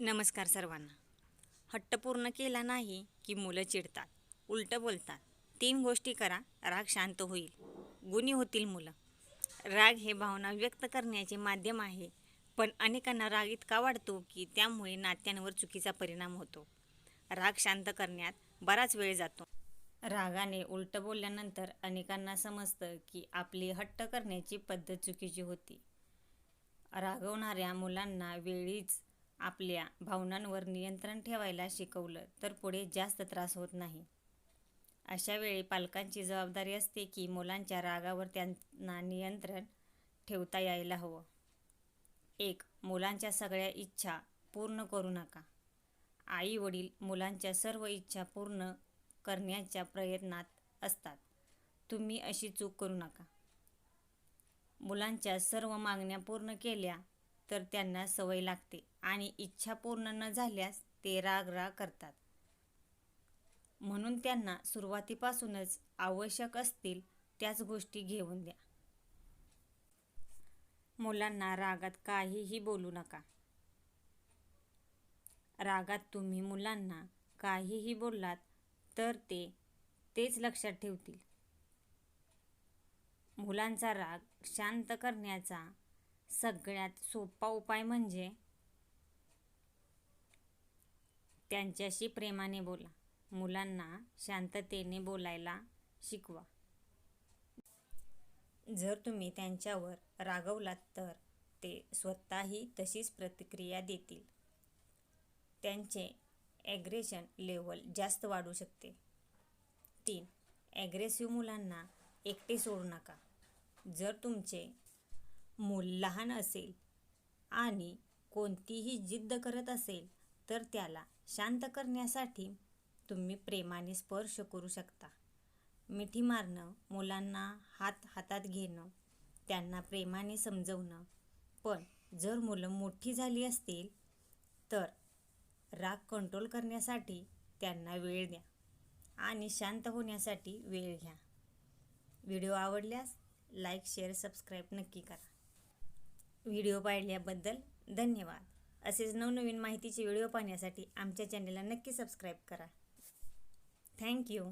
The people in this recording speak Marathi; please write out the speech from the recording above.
नमस्कार सर्वांना. हट्ट पूर्ण केला नाही की मुलं चिडतात, उलटं बोलतात. 3 गोष्टी करा, राग शांत होईल, गुणी होतील मुलं. राग हे भावना व्यक्त करण्याचे माध्यम आहे, पण अनेकांना राग इतका वाढतो की त्यामुळे नात्यांवर चुकीचा परिणाम होतो. राग शांत करण्यात बराच वेळ जातो. रागाने उलटं बोलल्यानंतर अनेकांना समजतं की आपली हट्ट करण्याची पद्धत चुकीची होती. रागवणाऱ्या मुलांना वेळीच आपल्या भावनांवर नियंत्रण ठेवायला शिकवलं तर पुढे जास्त त्रास होत नाही. अशा वेळी पालकांची जबाबदारी असते की मुलांच्या रागावर त्यांना नियंत्रण ठेवता यायला हवं. 1. मुलांच्या सगळ्या इच्छा पूर्ण करू नका. आई वडील मुलांच्या सर्व इच्छा पूर्ण करण्याच्या प्रयत्नात असतात. तुम्ही अशी चूक करू नका. मुलांच्या सर्व मागण्या पूर्ण केल्या तर त्यांना सवय लागते आणि इच्छा पूर्ण न झाल्यास ते राग करतात. म्हणून त्यांना सुरुवातीपासूनच आवश्यक असतील त्याच गोष्टी घेऊन द्या. मुलांना रागात काहीही बोलू नका. रागात तुम्ही मुलांना काहीही बोललात तर ते तेच लक्षात ठेवतील. मुलांचा राग शांत करण्याचा सगळ्यात सोपा उपाय म्हणजे त्यांच्याशी प्रेमाने बोला. मुलांना शांततेने बोलायला शिकवा. जर तुम्ही त्यांच्यावर रागावलात तर ते स्वतःही तशीच प्रतिक्रिया देतील. त्यांचे ॲग्रेशन लेव्हल जास्त वाढू शकते. 3. ॲग्रेसिव्ह मुलांना एकटे सोडू नका. जर तुमचे मूल लहान असेल आणि कोणतीही जिद्द करत असेल तर त्याला शांत करण्यासाठी तुम्ही प्रेमाने स्पर्श करू शकता. मिठी मारणं, मुलांना हातात घेणं, त्यांना प्रेमाने समजवणं. पण जर मुलं मोठी झाली असतील तर राग कंट्रोल करण्यासाठी त्यांना वेळ द्या आणि शांत होण्यासाठी वेळ घ्या. व्हिडिओ आवडल्यास लाईक, शेअर, सबस्क्राईब नक्की करा. व्हिडिओ पाहिल्याबद्दल धन्यवाद. असेच नवनवीन माहितीचे व्हिडिओ पाहण्यासाठी आमच्या चॅनलला नक्की सबस्क्राईब करा. थँक्यू.